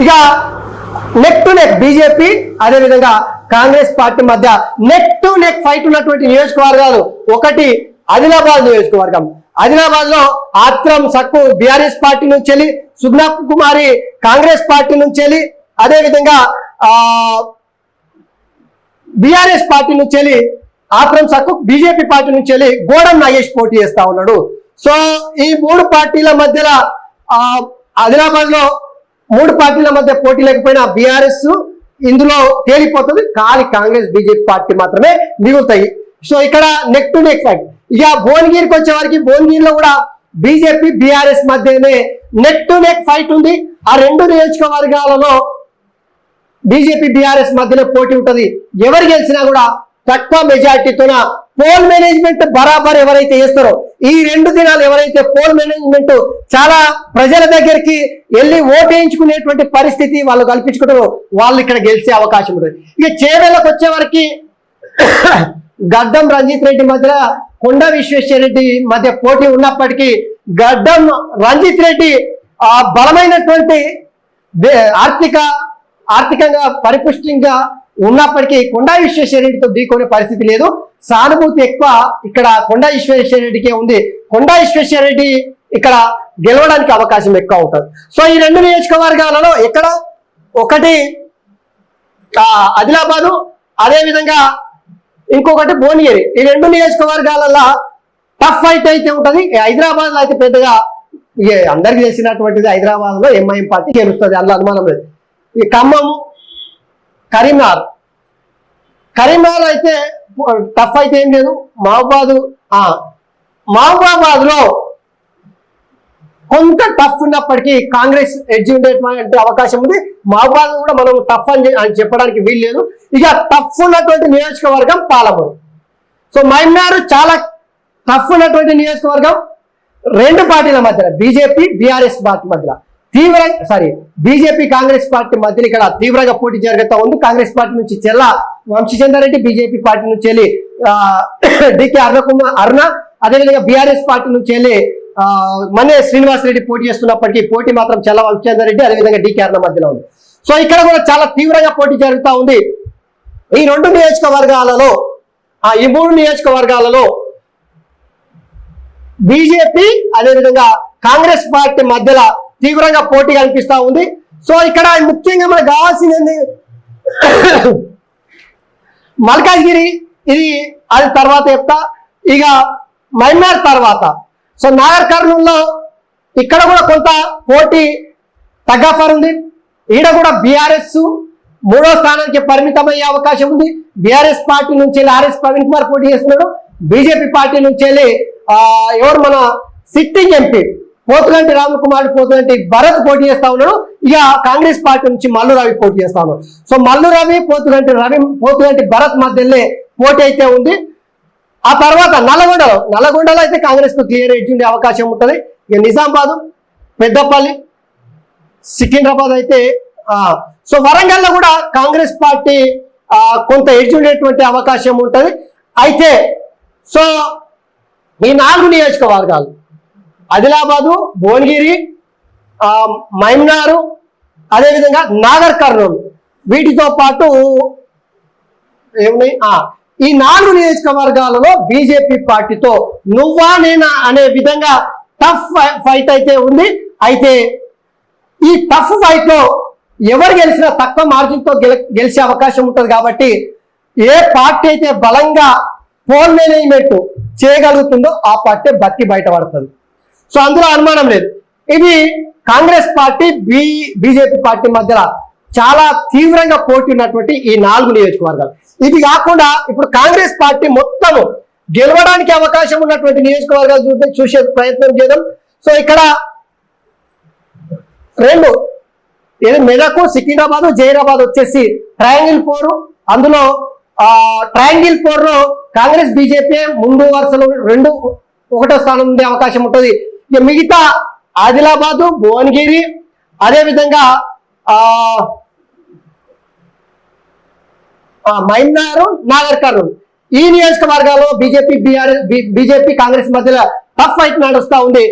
ఇక neck to neck BJP అదేవిధంగా Congress party మధ్య నెక్ టు నెక్ ఫైట్ ఉన్నటువంటి నియోజకవర్గాలు ఒకటి ఆదిలాబాద్ నియోజకవర్గం. ఆదిలాబాద్ లో ఆత్రం సక్కు బీఆర్ఎస్ పార్టీ నుంచి వెళ్ళి, సుగ్నా కుమారి కాంగ్రెస్ పార్టీ నుంచి వెళ్ళి, అదేవిధంగా బీఆర్ఎస్ పార్టీ నుంచి వెళ్ళి ఆత్రం సక్కు బీజేపీ పార్టీ నుంచి వెళ్ళి గోడం నాగేష్ పోటీ చేస్తా ఉన్నాడు. సో ఈ మూడు పార్టీల మధ్యలో ఆదిలాబాద్ లో మూడు పార్టీల మధ్య పోటీ లేకపోయినా బీఆర్ఎస్ ఇందులో తేలిపోతుంది, కానీ కాంగ్రెస్ బీజేపీ పార్టీ మాత్రమే మిగులుతాయి. సో ఇక్కడ నెక్ టు నెక్ ఫైట్. ఇక భువనగిరికి వచ్చే వారికి భువనగిరిలో కూడా బీజేపీ బీఆర్ఎస్ మధ్యనే నెక్ టు నెక్ ఫైట్ ఉంది. ఆ రెండు నియోజకవర్గాలలో బీజేపీ బీఆర్ఎస్ మధ్యలో పోటీ ఉంటుంది. ఎవరు గెలిచినా కూడా తక్కువ మెజార్టీతోన పోల్ మేనేజ్మెంట్ బరాబర్ ఎవరైతే చేస్తారో, ఈ 2 దినాలు ఎవరైతే పోల్ మేనేజ్మెంట్ చాలా ప్రజల దగ్గరికి వెళ్ళి ఓటేయించుకునేటువంటి పరిస్థితి వాళ్ళు కల్పించుకుంటారో వాళ్ళు ఇక్కడ గెలిచే అవకాశం ఉంటుంది. ఇక చేవెళ్ళకి వచ్చే వరకు గడ్డం రంజిత్ రెడ్డి మధ్య కొండ విశ్వేశ్వరరెడ్డి మధ్య పోటీ ఉన్నప్పటికీ గడ్డం రంజిత్ రెడ్డి బలమైనటువంటి ఆర్థికంగా పరిపుష్టిగా ఉన్నప్పటికీ కొండా విశ్వేశ్వరరెడ్డితో ఢీకొనే పరిస్థితి లేదు. సానుభూతి ఎక్కువ ఇక్కడ కొండా విశ్వేశ్వరరెడ్డికే ఉంది. కొండా విశ్వేశ్వరరెడ్డి ఇక్కడ గెలవడానికి అవకాశం ఎక్కువ ఉంటుంది. సో ఈ రెండు నియోజకవర్గాలలో ఎక్కడ ఒకటి ఆదిలాబాదు, అదేవిధంగా ఇంకొకటి భువనగిరి. ఈ రెండు నియోజకవర్గాలలో టఫ్ ఫైట్ అయితే ఉంటుంది. హైదరాబాద్ లో అయితే పెద్దగా అందరికీ తెలిసినటువంటిది హైదరాబాద్ లో ఎంఐఎం పార్టీ గెలుస్తుంది, అందులో అనుమానం లేదు. ఈ ఖమ్మం, కరీంనగర్ అయితే టఫ్ అయితే ఏం లేదు. మహబూబాబాద్ లో కొంత టఫ్ ఉన్నప్పటికీ కాంగ్రెస్ ఎడ్జ్ ఉండేటువంటి అవకాశం ఉంది. మహబూబాబాద్ కూడా మనం టఫ్ అని చెప్పడానికి వీలు లేదు. ఇక టఫ్ ఉన్నటువంటి నియోజకవర్గం పాలమూరు. సో మైనారు చాలా టఫ్ ఉన్నటువంటి నియోజకవర్గం. రెండు పార్టీల మధ్య బీజేపీ బీఆర్ఎస్ పార్టీ మధ్య బీజేపీ కాంగ్రెస్ పార్టీ మధ్యలో ఇక్కడ తీవ్రంగా పోటీ జరుగుతూ ఉంది. కాంగ్రెస్ పార్టీ నుంచి చెల్ల వంశీచంద్రారెడ్డి, బీజేపీ పార్టీ నుంచి వెళ్ళి డికే అరుణ, అదేవిధంగా బీఆర్ఎస్ పార్టీ నుంచి వెళ్ళి మన్నే శ్రీనివాసరెడ్డి పోటీ చేస్తున్నప్పటికీ పోటీ మాత్రం చెల్ల వంశీచంద్రారెడ్డి అదేవిధంగా డికే అరుణ మధ్యలో ఉంది. సో ఇక్కడ కూడా చాలా తీవ్రంగా పోటీ జరుగుతూ ఉంది. ఈ రెండు నియోజకవర్గాలలో ఈ మూడు నియోజకవర్గాలలో బీజేపీ అదేవిధంగా కాంగ్రెస్ పార్టీ మధ్యలో తీవ్రంగా పోటీ కనిపిస్తా ఉంది. సో ఇక్కడ ముఖ్యంగా మనకు కావాల్సింది మల్కాజ్గిరి, ఇది అది తర్వాత చెప్తా. ఇక మైనార్ తర్వాత సో నాగర్ కర్నూల్లో ఇక్కడ కూడా కొంత పోటీ తగ్గఫర్ ఉంది. ఈడ కూడా బీఆర్ఎస్ 3వ స్థానానికి పరిమితమయ్యే అవకాశం ఉంది. బీఆర్ఎస్ పార్టీ నుంచి వెళ్ళి ఆర్ఎస్ ప్రవీణ్ కుమార్ పోటీ చేస్తున్నాడు. బీజేపీ పార్టీ నుంచి వెళ్ళి ఎవరు మన సిట్టింగ్ ఎంపీ పోతుగంటి రామకుమార్, పోతుగంటి భరత్ పోటీ చేస్తా ఉన్నాడు. ఇక కాంగ్రెస్ పార్టీ నుంచి మల్లు రవి పోటీ చేస్తా ఉన్నాడు. సో మల్లు రవి, పోతుగంటి భరత్ మధ్యలో పోటీ అయితే ఉంది. ఆ తర్వాత నల్లగొండలో అయితే కాంగ్రెస్ కు క్లియర్ ఎడ్జ్ ఉండే అవకాశం ఉంటుంది. ఇక నిజామాబాద్, పెద్దపల్లి, సికింద్రాబాద్ అయితే సో వరంగల్లో కూడా కాంగ్రెస్ పార్టీ కొంత ఎడ్జ్ ఉండేటువంటి అవకాశం ఉంటుంది. అయితే సో ఈ 4 నియోజకవర్గాలు ఆదిలాబాదు, భువనగిరి, మైమ్నారు, అదేవిధంగా నాగర్ కర్నూలు, వీటితో పాటు ఏమున్నాయి ఈ 4 నియోజకవర్గాలలో బీజేపీ పార్టీతో నువ్వా నేనా అనే విధంగా టఫ్ ఫైట్ అయితే ఉంది. అయితే ఈ టఫ్ ఫైట్ లో ఎవరు గెలిచినా తక్కువ మార్జిన్ తో గెలిచే అవకాశం ఉంటుంది. కాబట్టి ఏ పార్టీ అయితే బలంగా పోల్ మేనేజ్మెంట్ చేయగలుగుతుందో ఆ పార్టీ బతికి బయటపడుతుంది. సో అందులో అనుమానం లేదు. ఇది కాంగ్రెస్ పార్టీ బీజేపీ పార్టీ మధ్యలో చాలా తీవ్రంగా పోటీ ఉన్నటువంటి ఈ 4 నియోజకవర్గాలు. ఇది కాకుండా ఇప్పుడు కాంగ్రెస్ పార్టీ మొత్తం గెలవడానికి అవకాశం ఉన్నటువంటి నియోజకవర్గాలు చూసే ప్రయత్నం చేద్దాం. సో ఇక్కడ 2 మెదక్, సికింద్రాబాద్, జైరాబాద్ వచ్చేసి ట్రయాంగిల్ పోరు. అందులో ట్రయాంగిల్ పోరులో కాంగ్రెస్ బీజేపీ ముందు వరుసలో 1వ స్థానం ఉండే అవకాశం ఉంటుంది. ఇక మిగతా ఆదిలాబాదు, భువనగిరి, అదేవిధంగా మైనారు, నాగర్ కర్నూలు ఈ నియోజకవర్గాల్లో బీజేపీ కాంగ్రెస్ మధ్యలో టఫ్ ఫైట్ నడుస్తూ ఉంది.